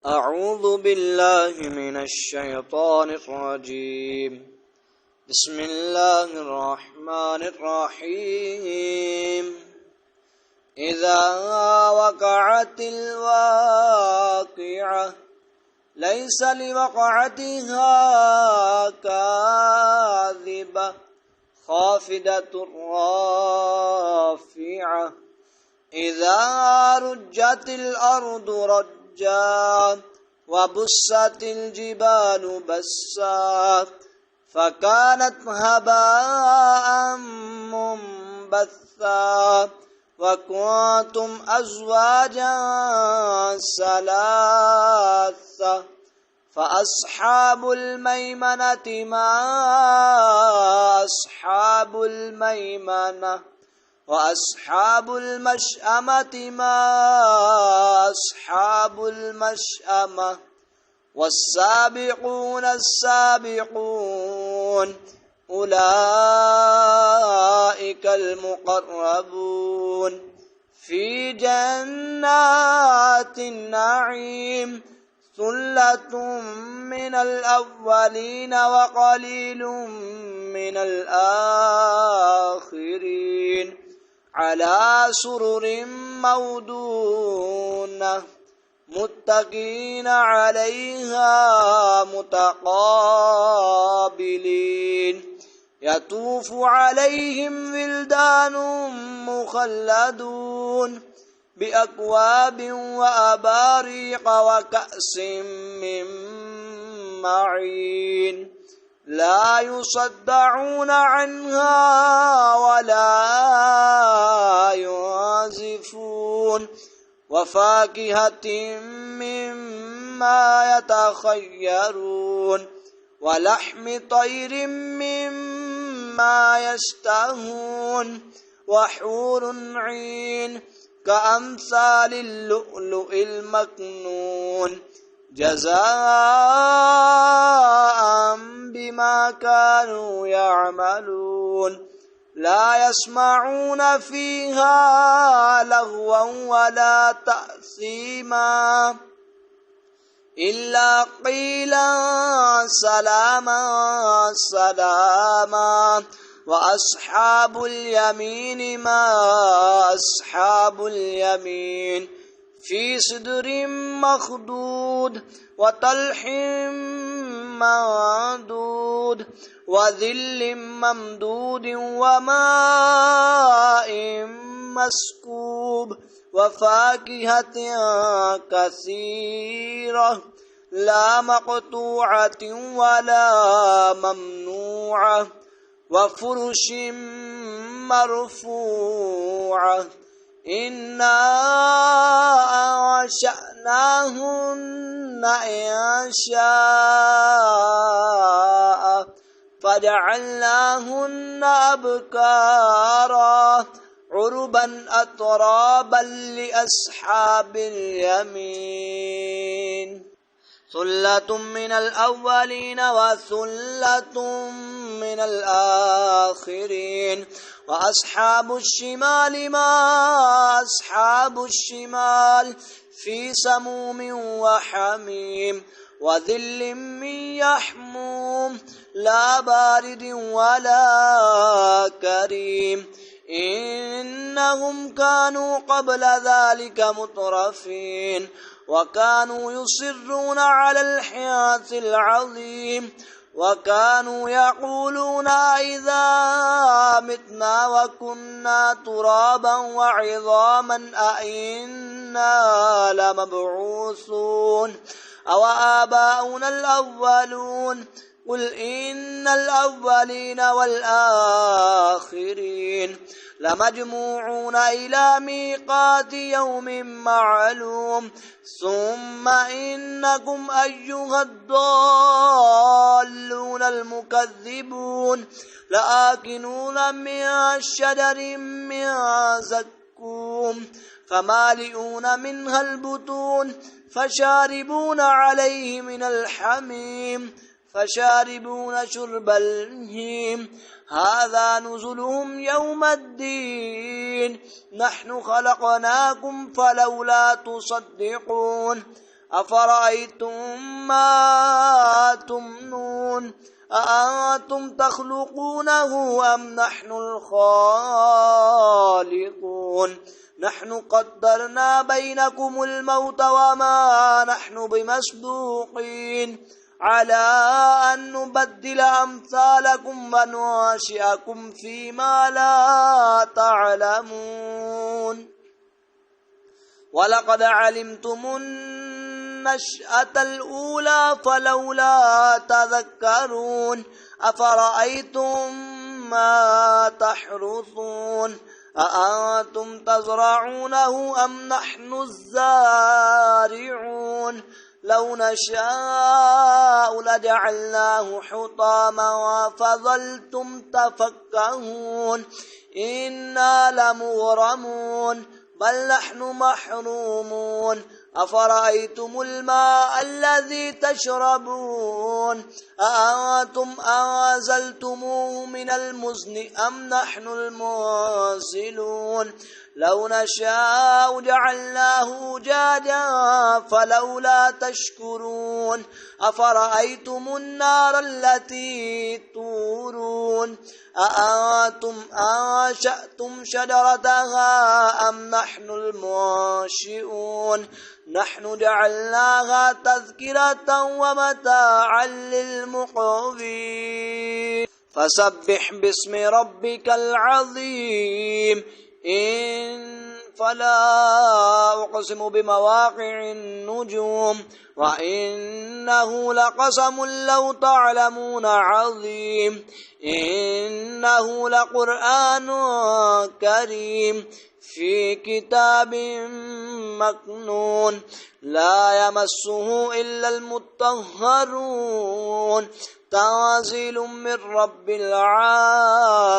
أعوذ بالله من الشيطان الرجيم. بسم الله الرحمن الرحيم. إذا وقعت الواقعة ليس لوقعتها كاذبة خافضة رافعة إذا رجت الأرض رجا وبست الجبال بسا فكانت هباء منبثا وكنتم أزواجا ثلاثة فأصحاب الميمنة ما أصحاب الميمنة وأصحاب المشأمة ما أصحاب المشأمة والسابقون السابقون أولئك المقربون في جنات النعيم ثلة من الأولين وقليل من الآخرين على سرر موضونة متكئين عليها متقابلين يطوف عليهم ولدان مخلدون بأكواب وأباريق وكأس من معين لا يصدعون عنها ولا ينزفون وفاكهة مما يتخيرون ولحم طير مما يشتهون وحور عين كأمثال اللؤلؤ المكنون جزاء بما كانوا يعملون لا يسمعون فيها لغوا ولا تأثيما إلا قيلا سلاما سلاما وأصحاب اليمين ما أصحاب اليمين في سدر مخضود وطلح منضود وظل ممدود وماء مسكوب وفاكهة كثيرة لا مقطوعة ولا ممنوعة وفرش مرفوعة إنا أنشأناهن إنشاء فجعلناهن أبكارا عربا أترابا لأصحاب اليمين ثلة من الأولين وثلة من الآخرين وأصحاب الشمال ما أصحاب الشمال في سموم وحميم وظل من يحموم لا بارد ولا كريم إنهم كانوا قبل ذلك مترفين وكانوا يصرون على الحياة العظيم وكانوا يقولون إذا متنا وكنا ترابا وعظاما أئنا لمبعوثون أو آباؤنا الأولون قل إن الأولين والآخرين لمجموعون إلى ميقات يوم معلوم ثم إنكم أيها الضالون المكذبون لآكلون من شجر من زقوم فمالئون منها البطون فشاربون عليه من الحميم فشاربون شرب الهيم هذا نزلهم يوم الدين نحن خلقناكم فلولا تصدقون أفرأيتم ما تمنون أأنتم تخلقونه أم نحن الخالقون نحن قدرنا بينكم الموت وما نحن بمسبوقين على أن نبدل أمثالكم وننشئكم فيما لا تعلمون ولقد علمتم النشأة الأولى فلولا تذكرون أفرأيتم ما تحرثون أأنتم تزرعونه أم نحن الزارعون لو نشاء لجعلناه حطاما فظلتم تفكهون إنا لمغرمون بل نحن محرومون أفرأيتم الماء الذي تشربون أأنتم أنزلتموه من المزن أم نحن المنزلون لو نشاء جعلناه أجاجا فلولا تشكرون أفرأيتم النار التي تورون أأنتم أنشأتم شجرتها أم نحن المنشئون نحن جعلناها تذكرة ومتاعا للمقوين فسبح باسم ربك العظيم فلا أقسم بمواقع النجوم وإنه لقسم لو تعلمون عظيم إنه لقرآن كريم في كتاب مكنون لا يمسه إلا المطهرون تنزيل من رب العالمين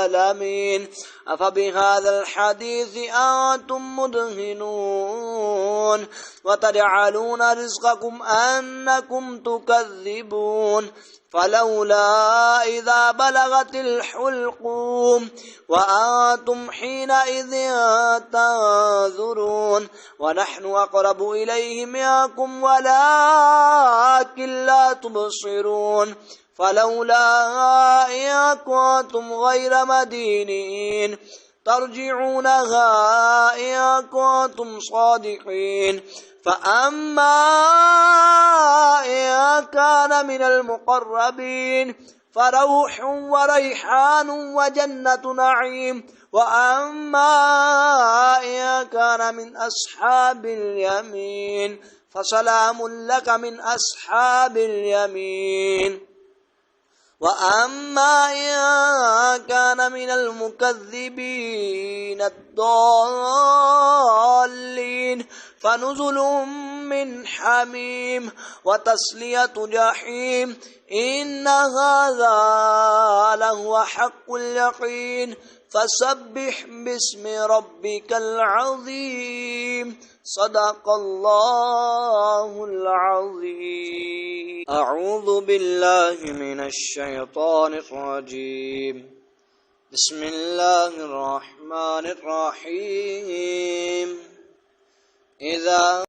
أفبهذا الحديث أنتم مدهنون وتجعلون رزقكم أنكم تكذبون فلولا إذا بلغت الحلقوم وأنتم حينئذ تنظرون ونحن أقرب إليه منكم ولكن لا تبصرون فلولا إن كنتم غير مدينين ترجعونها إن كنتم صادقين فأما إن كان من المقربين فروح وريحان وجنة نعيم وأما إن كان من أصحاب اليمين فسلام لك من أصحاب اليمين وأما إن كان من المكذبين الضالين فنزل من حميم وتصلية جحيم إن هذا لهو حق اليقين فسبح باسم ربك العظيم صدق الله العظيم أعوذ بالله من الشيطان الرجيم بسم الله الرحمن الرحيم إذا